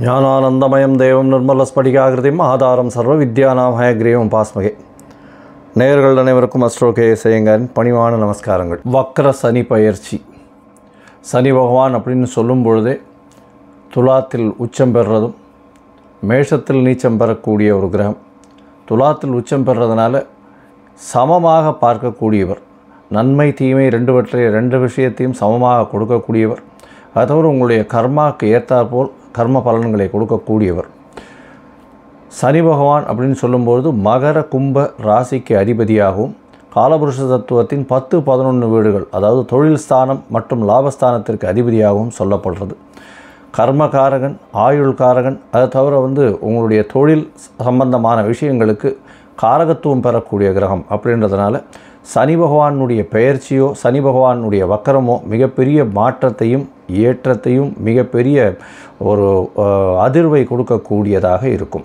ஞானானந்தமயம் தேவம் நிர்மலஸ்படிகாகிருதிம் ஆதாரம் சர்வ வித்யானாம் ஹயக்ரீவம் பாஸ்மகே. நேயர்கள் அனைவருக்கும் அஸ்ட்ரோகே செய்யுங்கன் பணிவான நமஸ்காரங்கள். வக்ர சனி பயிற்சி. சனி பகவான் அப்படின்னு சொல்லும் பொழுதே துலாத்தில் உச்சம் பெறுறதும் மேஷத்தில் நீச்சம் பெறக்கூடிய ஒரு கிரகம். துலாத்தில் உச்சம் பெறுறதுனால சமமாக பார்க்கக்கூடியவர், நன்மை தீமை ரெண்டு விஷயத்தையும் சமமாக கொடுக்கக்கூடியவர். அது தவிர உங்களுடைய கர்மாவுக்கு ஏற்றாற்போல் கர்ம பலன்களை கொடுக்கக்கூடியவர். சனி பகவான் அப்படின்னு சொல்லும்போது மகர கும்ப ராசிக்கு அதிபதியாகவும் காலபுருஷ தத்துவத்தின் 10-11 வீடுகள், அதாவது தொழில் ஸ்தானம் மற்றும் லாபஸ்தானத்திற்கு அதிபதியாகவும் சொல்லப்படுறது. கர்மகாரகன், ஆயுள்காரகன், அதை தவிர உங்களுடைய தொழில் சம்பந்தமான விஷயங்களுக்கு காரகத்துவம் பெறக்கூடிய கிரகம். அப்படின்றதுனால சனி பகவானுடைய பெயர்ச்சியோ சனி பகவானுடைய வக்கரமோ மிகப்பெரிய மாற்றத்தையும் ஏற்றத்தையும் மிகப்பெரிய ஒரு அதிர்வை கொடுக்கக்கூடியதாக இருக்கும்.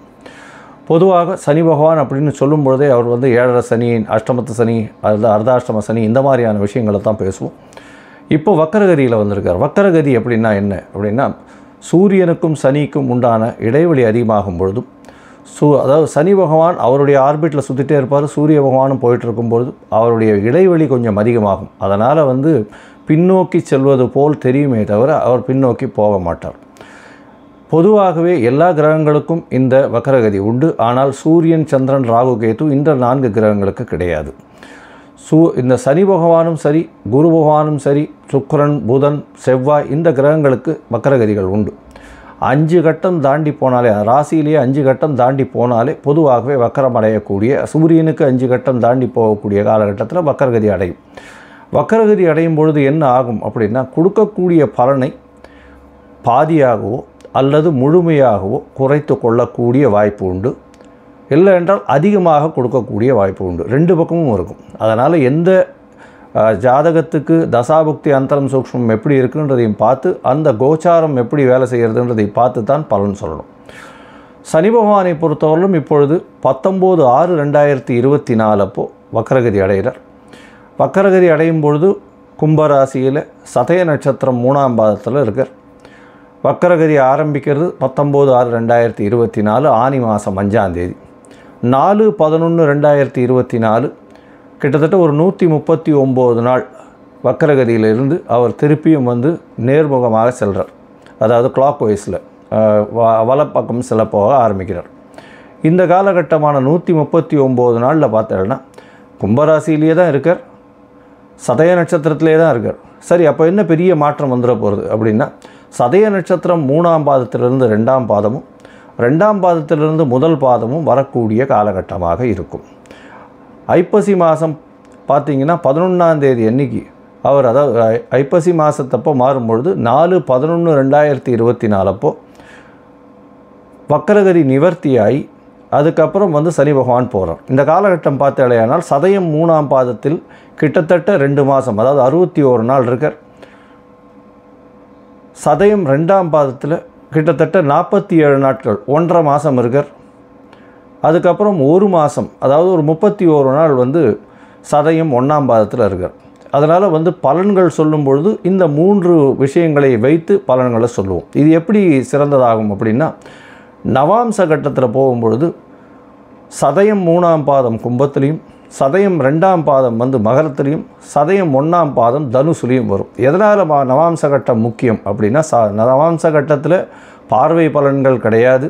பொதுவாக சனி பகவான் அப்படின்னு சொல்லும் பொழுதே அவர் 7.5 சனி, அஷ்டமத்து சனி, அல்லது அர்த்தாஷ்டம சனி, இந்த மாதிரியான விஷயங்களை தான் பேசுவோம். இப்போ வக்கரகதியில் வந்திருக்கார். வக்கரகதி அப்படின்னா என்ன அப்படின்னா, சூரியனுக்கும் சனிக்கும் உண்டான இடைவெளி அதிகமாகும் பொழுதும் அதாவது சனி பகவான் அவருடைய ஆர்பிட்டில் சுற்றிட்டே இருப்பார், சூரிய பகவானும் போயிட்டுருக்கும்பொழுது அவருடைய இடைவெளி கொஞ்சம் அதிகமாகும். அதனால் பின்னோக்கி செல்வது போல் தெரியுமே தவிர அவர் பின்னோக்கி போக மாட்டார். பொதுவாகவே எல்லா கிரகங்களுக்கும் இந்த வக்கரகதி உண்டு. ஆனால் சூரியன், சந்திரன், ராகு, கேது இந்த 4 கிரகங்களுக்கு கிடையாது. இந்த சனி பகவானும் சரி, குரு பகவானும் சரி, சுக்கிரன், புதன், செவ்வாய் இந்த கிரகங்களுக்கு வக்கரகதிகள் உண்டு. 5 கட்டம் தாண்டி போனாலே, ராசியிலேயே 5 கட்டம் தாண்டி போனாலே பொதுவாகவே வக்கரம் அடையக்கூடிய, சூரியனுக்கு 5 கட்டம் தாண்டி போகக்கூடிய காலகட்டத்தில் வக்கரகதி அடையும். வக்கரகதி அடையும் பொழுது என்ன ஆகும் அப்படின்னா, கொடுக்கக்கூடிய பலனை பாதியாகவோ அல்லது முழுமையாகவோ குறைத்து கொள்ளக்கூடிய வாய்ப்பு உண்டு. இல்லை என்றால் அதிகமாக கொடுக்கக்கூடிய வாய்ப்பு உண்டு. 2 பக்கமும் இருக்கும். அதனால் எந்த ஜாதகத்துக்கு தசாபுக்தி அந்தரம் சூக்ஷ்மம் எப்படி இருக்குன்றதையும் பார்த்து, அந்த கோச்சாரம் எப்படி வேலை செய்கிறதுன்றதை பார்த்து தான் பலன் சொல்லணும். சனி பகவானை பொறுத்தவரையிலும் இப்பொழுது 19/6/2024 அப்போது வக்கரகதி அடைகிறார். வக்கரகதி அடையும் பொழுது கும்பராசியில் சதய நட்சத்திரம் 3ஆம் பாதத்தில் இருக்கார். வக்கரகதி ஆரம்பிக்கிறது 19/6/2024 ஆனி மாதம் 5ஆம் தேதி. 4/11/2024 கிட்டத்தட்ட ஒரு 139 நாள் வக்கரகதியிலிருந்து அவர் திருப்பியும் நேர்முகமாக செல்கிறார். அதாவது கிளாக் வைஸில் வலப்பக்கம் செல்ல போக ஆரம்பிக்கிறார். இந்த காலகட்டமான 139 நாளில் பார்த்தோன்னா கும்பராசியிலேயே தான் இருக்கார், சதய நட்சத்திரத்திலே தான் இருக்கார். சரி, அப்போ என்ன பெரிய மாற்றம் வந்துட போகிறது அப்படின்னா, சதய நட்சத்திரம் 3ஆம் பாதத்திலிருந்து 2ஆம் பாதமும் 2ஆம் பாதத்திலிருந்து 1 பாதமும் வரக்கூடிய காலகட்டமாக இருக்கும். ஐப்பசி மாதம் பார்த்திங்கன்னா 11ஆம் தேதி அன்னைக்கு அவர், அதாவது ஐப்பசி மாதத்தப்போ மாறும்பொழுது 4/11/2024 அப்போது வக்கரகதி நிவர்த்தியாகி அதுக்கப்புறம் சனி பகவான் போகிறார். இந்த காலகட்டம் பார்த்தாலேயானால் சதயம் 3ஆம் பாதத்தில் கிட்டத்தட்ட 2 மாதம், அதாவது 61 நாள் இருக்கார். சதயம் 2ஆம் பாதத்தில் கிட்டத்தட்ட 47 நாட்கள், 1.5 மாதம் இருக்கார். அதுக்கப்புறம் 1 மாதம், அதாவது ஒரு 31 நாள் சதயம் 1ஆம் பாதத்தில் இருக்கார். அதனால் பலன்கள் சொல்லும் பொழுது இந்த 3 விஷயங்களை வைத்து பலன்களை சொல்லுவோம். இது எப்படி சிறந்ததாகும் அப்படின்னா, நவாம்ச கட்டத்தில் போகும்பொழுது சதயம் 3ஆம் பாதம் கும்பத்திலையும், சதயம் 2ஆம் பாதம் மகரத்திலையும், சதயம் 1ஆம் பாதம் தனுசுலையும் வரும். எதனால் நவாம்ச கட்டம் முக்கியம் அப்படின்னா, நவாம்ச கட்டத்தில் பார்வை பலன்கள் கிடையாது,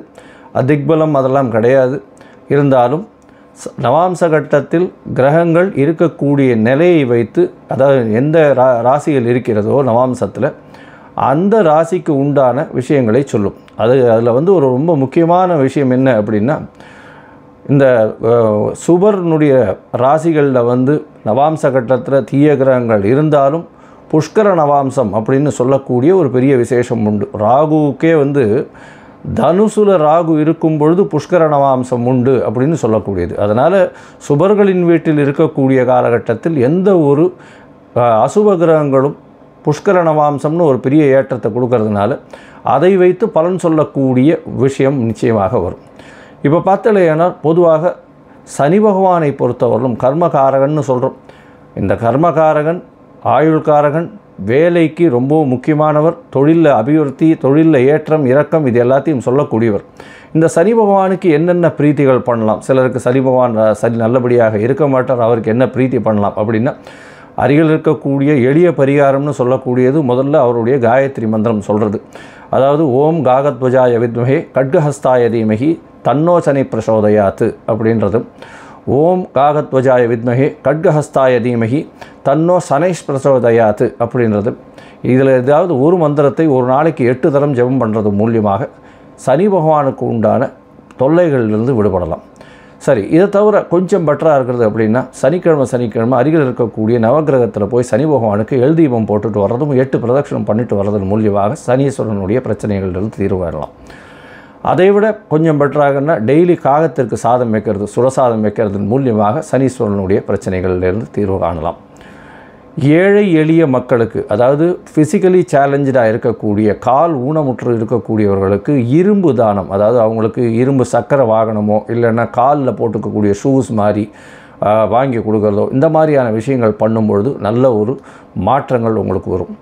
அதிக்பலம் அதெல்லாம் கிடையாது. இருந்தாலும் நவாம்ச கட்டத்தில் கிரகங்கள் இருக்கக்கூடிய நிலையை வைத்து, அதாவது எந்த ராசியில் இருக்கிறதோ நவாம்சத்தில் அந்த ராசிக்கு உண்டான விஷயங்களை சொல்லும். அதில் ஒரு ரொம்ப முக்கியமான விஷயம் என்ன அப்படின்னா, இந்த சுபர்னுடைய ராசிகளில் நவாம்ச கட்டத்தில் தீய கிரகங்கள் இருந்தாலும் புஷ்கர நவாம்சம் அப்படின்னு சொல்லக்கூடிய ஒரு பெரிய விசேஷம் உண்டு. ராகுவுக்கே தனுசுல ராகு இருக்கும் பொழுது புஷ்கர நவாம்சம் உண்டு அப்படின்னு சொல்லக்கூடியது. அதனால் சுபர்களின் வீட்டில் இருக்கக்கூடிய காலகட்டத்தில் எந்த ஒரு அசுப கிரகங்களும் புஷ்கர நவாம்சம்னு ஒரு பெரிய ஏற்றத்தை கொடுக்கறதுனால அதை வைத்து பலன் சொல்லக்கூடிய விஷயம் நிச்சயமாக வரும். இப்போ பார்த்தலையானால் பொதுவாக சனி பகவானை பொறுத்தவரையிலும் கர்மகாரகன்னு சொல்கிறோம். இந்த கர்மகாரகன், ஆயுள்காரகன், வேலைக்கு ரொம்ப முக்கியமானவர், தொழிலில் அபிவிருத்தி, தொழிலில் ஏற்றம் இறக்கம் இது எல்லாத்தையும் சொல்லக்கூடியவர். இந்த சனி பகவானுக்கு என்னென்ன பிரீத்திகள் பண்ணலாம்? சிலருக்கு சனி பகவான் சனி நல்லபடியாக இருக்க மாட்டார், அவருக்கு என்ன பிரீத்தி பண்ணலாம் அப்படின்னா, அருகில் இருக்கக்கூடிய எளிய பரிகாரம்னு சொல்லக்கூடியது முதல்ல அவருடைய காயத்ரி மந்திரம் சொல்கிறது. அதாவது ஓம் காகத்வஜாய வித்மஹே கட்கஹஸ்தாய தீமஹி தன்னோ சனி பிரசோதயாத்து அப்படின்றது. ஓம் காகத்வஜாய வித்மஹே கட்கஹஸ்தாய தீமஹி தன்னோ சனைஷ் பிரசோதயாத்து அப்படின்றது. இதில் ஏதாவது ஒரு மந்திரத்தை ஒரு நாளைக்கு 8 தரம் ஜெபம் பண்ணுறது மூலியமாக சனி பகவானுக்கு உண்டான தொல்லைகளிலிருந்து விடுபடலாம். சரி, இதை தவிர கொஞ்சம் பெட்டராக இருக்கிறது அப்படின்னா சனிக்கிழமை அருகில் இருக்கக்கூடிய நவகிரகத்தில் போய் சனி பகவானுக்கு எள் தீபம் போட்டுட்டு வர்றதும் 8 பிரதட்சணம் பண்ணிட்டு வர்றதன் மூலியமாக சனீஸ்வரனுடைய பிரச்சனைகளிலிருந்து தீர்வு வரலாம். அதை விட கொஞ்சம் பெட்டராகனா டெய்லி காகத்திற்கு சாதம் வைக்கிறது, சுரசாதம் வைக்கிறதன் மூலியமாக சனீஸ்வரனுடைய பிரச்சனைகளிலிருந்து தீர்வு காணலாம். ஏழை எளிய மக்களுக்கு, அதாவது ஃபிசிக்கலி சேலஞ்சாக இருக்கக்கூடிய கால் ஊனமுற்று இருக்கக்கூடியவர்களுக்கு இரும்பு தானம், அதாவது அவங்களுக்கு இரும்பு சக்கர வாகனமோ இல்லைன்னா காலில் போட்டுக்கக்கூடிய ஷூஸ் மாதிரி வாங்கி கொடுக்குறதோ இந்த மாதிரியான விஷயங்கள் பண்ணும்பொழுது நல்ல ஒரு மாற்றங்கள் உங்களுக்கு வரும்.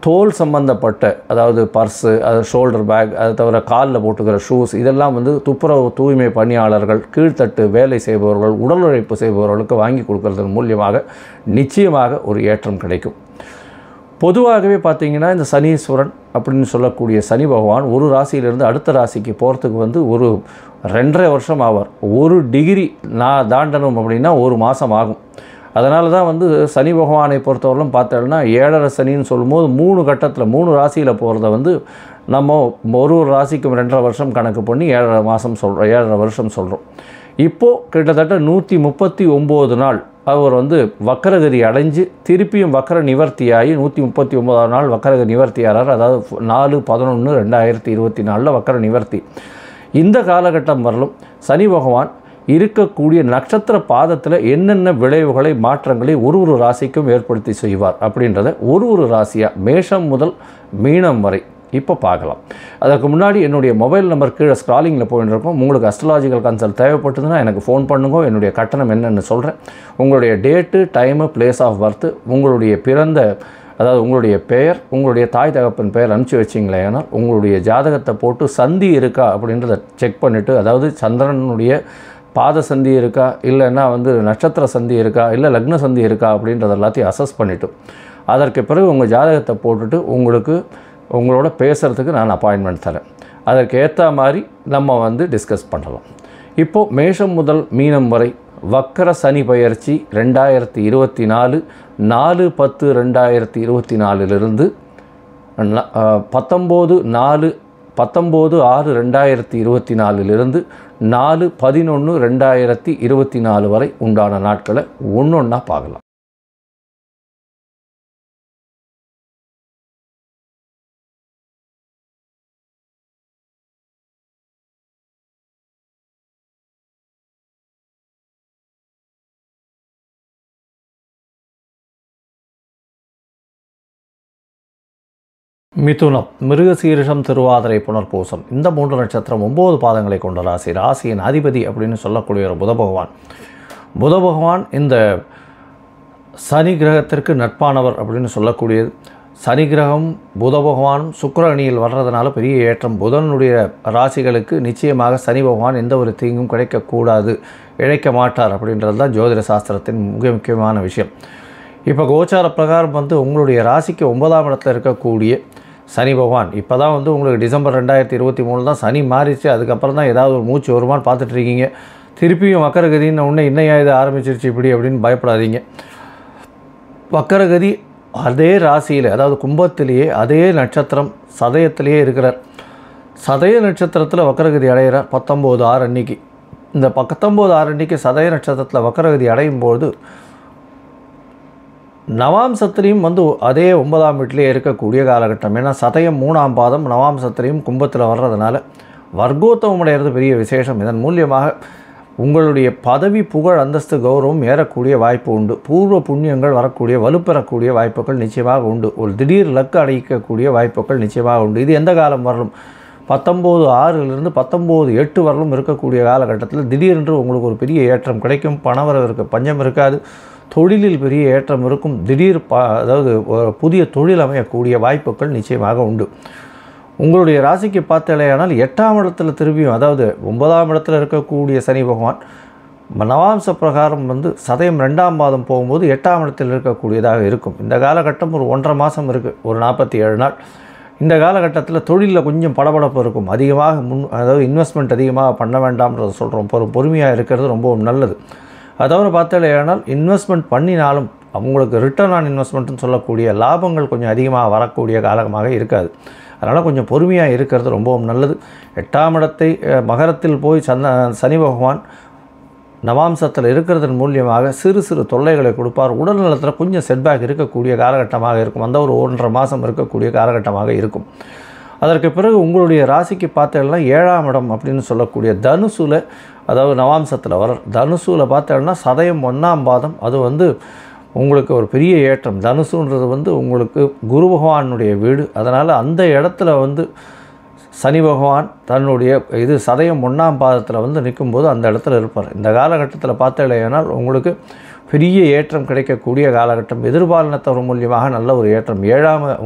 தோல் சம்பந்தப்பட்ட, அதாவது பர்ஸு, அது ஷோல்டர் பேக், அதை தவிர காலில் போட்டுக்கிற ஷூஸ் இதெல்லாம் துப்புரவு தூய்மை பணியாளர்கள், கீழ்த்தட்டு வேலை செய்பவர்கள், உடல் உழைப்பு செய்பவர்களுக்கு வாங்கி கொடுக்கறதன் மூலியமாக நிச்சயமாக ஒரு ஏற்றம் கிடைக்கும். பொதுவாகவே பார்த்திங்கன்னா இந்த சனீஸ்வரன் அப்படின்னு சொல்லக்கூடிய சனி பகவான் ஒரு ராசியிலிருந்து அடுத்த ராசிக்கு போகிறதுக்கு ஒரு 2.5 வருஷம் ஆவார். 1 டிகிரி நான் தாண்டணும் அப்படின்னா 1 மாதம் ஆகும். அதனால தான் சனி பகவானை பொறுத்தவரையிலும் பார்த்தோம்னா 7.5 சனின்னு சொல்லும்போது 3 கட்டத்தில் 3 ராசியில் போகிறத நம்ம ஒரு ராசிக்கும் 2.5 வருஷம் கணக்கு பண்ணி 7.5 மாதம் சொல்கிறோம், 7.5 வருஷம் சொல்கிறோம். இப்போது கிட்டத்தட்ட 139 நாள் அவர் வக்கரகதி அடைஞ்சு திருப்பியும் வக்கர நிவர்த்தியாகி 139ஆம் நாள் வக்கரகதி நிவர்த்தியாகிறார். அதாவது 4/11/2024 வக்கர நிவர்த்தி. இந்த காலகட்டம் வரலும் சனி பகவான் இருக்கக்கூடிய நட்சத்திர பாதத்தில் என்னென்ன விளைவுகளை மாற்றங்களை ஒரு ராசிக்கும் ஏற்படுத்தி செய்வார் அப்படின்றத ஒரு ராசியாக மேஷம் முதல் மீனம் வரை இப்போ பார்க்கலாம். அதற்கு முன்னாடி என்னுடைய மொபைல் நம்பர் கீழே ஸ்க்ராலிங்கில் போயிட்டு இருக்கோம். உங்களுக்கு அஸ்ட்ராலாஜிக்கல் கன்சல்ட் தேவைப்பட்டதுன்னா எனக்கு ஃபோன் பண்ணுங்க. என்னுடைய கட்டணம் என்னென்னு சொல்கிறேன். உங்களுடைய date, time, place of birth, உங்களுடைய பிறந்த, அதாவது உங்களுடைய பெயர், உங்களுடைய தாய் தகப்பன் பெயர் அனுப்பிச்சி வச்சிங்களே, ஏன்னா உங்களுடைய ஜாதகத்தை போட்டு சந்தி இருக்கா அப்படின்றத செக் பண்ணிவிட்டு, அதாவது சந்திரனுடைய பாத சந்தி இருக்கா, இல்லைன்னா நட்சத்திர சந்தி இருக்கா, இல்லை லக்ன சந்தி இருக்கா அப்படின்றத எல்லாத்தையும் அசஸ் பண்ணிவிட்டு அதற்கு பிறகு உங்கள் ஜாதகத்தை போட்டுட்டு உங்களோட பேசுகிறதுக்கு நான் அப்பாயின்மெண்ட் தரேன். அதற்கு ஏற்ற மாதிரி நம்ம டிஸ்கஸ் பண்ணலாம். இப்போது மேஷம் முதல் மீனம் வரை வக்கர சனி பயிற்சி 2024 4/10/2024 19/6/2024 4/11/2024 வரை உண்டான நாட்களை ஒன்றொன்னா பார்க்கலாம். மிதுனம், மிருகசீரிஷம், திருவாதிரை, புனர்பூசம் இந்த 3 நட்சத்திரம் 9 பாதங்களை கொண்ட ராசி. ராசியின் அதிபதி அப்படின்னு சொல்லக்கூடிய ஒரு புத பகவான் இந்த சனி கிரகத்திற்கு நட்பானவர் அப்படின்னு சொல்லக்கூடியது. சனி கிரகம் புத பகவானும் சுக்கிர அணியில் வர்றதுனால பெரிய ஏற்றம். புதனுடைய ராசிகளுக்கு நிச்சயமாக சனி பகவான் எந்த ஒரு தீங்கும் கிடைக்கக்கூடாது, இழைக்க மாட்டார் அப்படின்றது தான் ஜோதிட சாஸ்திரத்தின் முக்கியமான விஷயம். இப்போ கோச்சார பிரகாரம் உங்களுடைய ராசிக்கு 9ஆம் இடத்துல இருக்கக்கூடிய சனி பகவான் இப்போ தான் உங்களுக்கு டிசம்பர் 2023 தான் சனி மாறிச்சு. அதுக்கப்புறம் தான் ஏதாவது ஒரு மூச்சு வருமானு பார்த்துட்ருக்கீங்க. திருப்பியும் வக்கரகதின்னு ஒன்று இன்னையா இது ஆரம்பிச்சிருச்சு இப்படி அப்படின்னு பயப்படாதீங்க. வக்கரகதி அதே ராசியில், அதாவது கும்பத்திலேயே அதே நட்சத்திரம் சதயத்திலேயே இருக்கிறார். சதய நட்சத்திரத்தில் வக்கரகதி அடைகிறார் 19/6 அன்னைக்கு. இந்த 19/6 அன்னைக்கு சதய நட்சத்திரத்தில் வக்கரகதி அடையும் போது நவாம்சத்திலையும் அதே 9ஆம் வீட்டிலே இருக்கக்கூடிய காலகட்டம். ஏன்னா சதயம் 3ஆம் பாதம், நவாம்சத்திலையும் கும்பத்தில் வர்றதுனால வர்க்கோத்தமம் அடைகிறது பெரிய விசேஷம். இதன் மூலியமாக உங்களுடைய பதவி, புகழ், அந்தஸ்து, கௌரவம் ஏறக்கூடிய வாய்ப்பு உண்டு. பூர்வ புண்ணியங்கள் வரக்கூடிய, வலுப்பெறக்கூடிய வாய்ப்புகள் நிச்சயமாக உண்டு. ஒரு திடீர் லக்கு அடைக்கக்கூடிய வாய்ப்புகள் நிச்சயமாக உண்டு. இது எந்த காலம் வரலும் 19/6 19/8 வரலும் இருக்கக்கூடிய காலகட்டத்தில் திடீரென்று உங்களுக்கு ஒரு பெரிய ஏற்றம் கிடைக்கும். பணவரவிற்கு பஞ்சம் இருக்காது. தொழிலில் பெரிய ஏற்றம் இருக்கும். திடீர் அதாவது புதிய தொழில் அமையக்கூடிய வாய்ப்புகள் நிச்சயமாக உண்டு. உங்களுடைய ராசிக்கு பார்த்தாலேயானால் 8ஆம் இடத்துல திரும்பியும், அதாவது 9ஆம் இடத்துல இருக்கக்கூடிய சனி பகவான் நவாம்ச பிரகாரம் சதயம் 2ஆம் பாதம் போகும்போது 8ஆம் இடத்தில் இருக்கக்கூடியதாக இருக்கும். இந்த காலகட்டம் ஒரு 1.5 மாதம் இருக்குது, ஒரு 47 நாள். இந்த காலகட்டத்தில் தொழிலில் கொஞ்சம் படபடப்பு இருக்கும். அதிகமாக அதாவது இன்வெஸ்ட்மெண்ட் அதிகமாக பண்ண வேண்டாம்ன்றதை சொல்கிறோம். பொறுமையாக இருக்கிறது ரொம்பவும் நல்லது. அதாவது பார்த்தாலேயானால் இன்வெஸ்ட்மெண்ட் பண்ணினாலும் அவங்களுக்கு ரிட்டர்ன் ஆன் இன்வெஸ்ட்மெண்ட்னு சொல்லக்கூடிய லாபங்கள் கொஞ்சம் அதிகமாக வரக்கூடிய காலமாக இருக்காது. அதனால் கொஞ்சம் பொறுமையாக இருக்கிறது ரொம்பவும் நல்லது. 8ஆம் இடத்தை மகரத்தில் போய் சனி பகவான் நவாம்சத்தில் இருக்கிறதன் மூலியமாக சிறு சிறு தொல்லைகளை கொடுப்பார். உடல் நலத்தில் கொஞ்சம் செட்பேக் இருக்கக்கூடிய காலகட்டமாக இருக்கும். அந்த ஒரு 1.5 மாதம் இருக்கக்கூடிய காலகட்டமாக இருக்கும். அதற்கு பிறகு உங்களுடைய ராசிக்கு பார்த்தீங்கன்னா 7ஆம் இடம் அப்படின்னு சொல்லக்கூடிய தனுசுல, அதாவது நவாம்சத்தில் வர தனுசுல பார்த்தீங்கன்னா சதயம் 1ஆம் பாதம். அது உங்களுக்கு ஒரு பெரிய ஏற்றம். தனுசுன்றது உங்களுக்கு குரு பகவானுடைய வீடு. அதனால் அந்த இடத்துல சனி பகவான் தன்னுடைய சதயம் 1ஆம் பாதத்தில் நிற்கும்போது அந்த இடத்துல இருப்பார். இந்த காலகட்டத்தில் பார்த்தீங்கன்னா உங்களுக்கு பெரிய ஏற்றம் கிடைக்கக்கூடிய காலகட்டம். எதிர்பாலினத்தவர் மூலியமாக நல்ல ஒரு ஏற்றம்.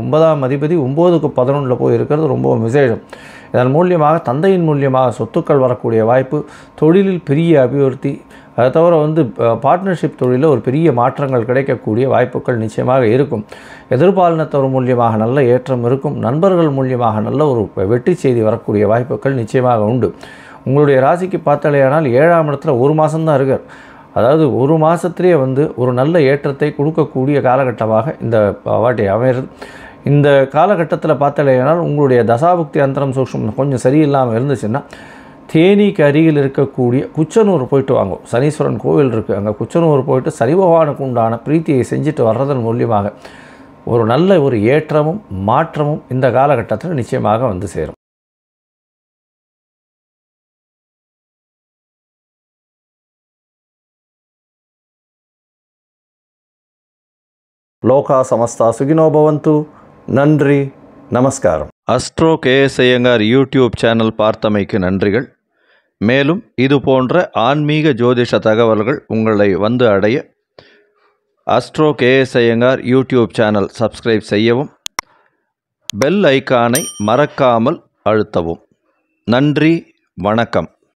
9ஆம் அதிபதி 9க்கு 11 போய் இருக்கிறது ரொம்ப விசேஷம். இதன் மூலியமாக தந்தையின் மூலியமாக சொத்துக்கள் வரக்கூடிய வாய்ப்பு, தொழிலில் பெரிய அபிவிருத்தி, அதை தவிர பார்ட்னர்ஷிப் தொழிலில் ஒரு பெரிய மாற்றங்கள் கிடைக்கக்கூடிய வாய்ப்புகள் நிச்சயமாக இருக்கும். எதிர்பாலினத்தவர் மூலியமாக நல்ல ஏற்றம் இருக்கும். நண்பர்கள் மூலியமாக நல்ல ஒரு வெற்றி செய்தி வரக்கூடிய வாய்ப்புகள் நிச்சயமாக உண்டு. உங்களுடைய ராசிக்கு பார்த்தாலேயானால் 7ஆம் இடத்துல 1 மாதம்தான் இருக்கார். அதாவது 1 மாதத்திலே ஒரு நல்ல ஏற்றத்தை கொடுக்கக்கூடிய காலகட்டமாக இந்த வாட்டி அமைகிறது. இந்த காலகட்டத்தில் பார்த்தாலேயானால் உங்களுடைய தசாபுக்தி அந்தரம் சூக்ஷ்மம் கொஞ்சம் சரியில்லாமல் இருந்துச்சுன்னா தேனிக்கு அருகில் இருக்கக்கூடிய குச்சனூர் போயிட்டு வாங்க. சனீஸ்வரன் கோவில் இருக்குது, அங்கே குச்சனூர் போயிட்டு சனி பகவானுக்கு உண்டான பிரீத்தியை செஞ்சுட்டு வர்றதன் மூலியமாக ஒரு நல்ல ஒரு ஏற்றமும் மாற்றமும் இந்த காலகட்டத்தில் நிச்சயமாக சேரும். லோகா சமஸ்தா சுகினோ பவந்து. நன்றி, நமஸ்காரம். Astro KS Iyengar YouTube channel பார்த்தமைக்கு நன்றிகள். மேலும் இது போன்ற ஆன்மீக ஜோதிஷ தகவல்கள் உங்களை அடைய astro KS Iyengar YouTube channel subscribe செய்யவும், பெல் ஐக்கானை மறக்காமல் அழுத்தவும். நன்றி, வணக்கம்.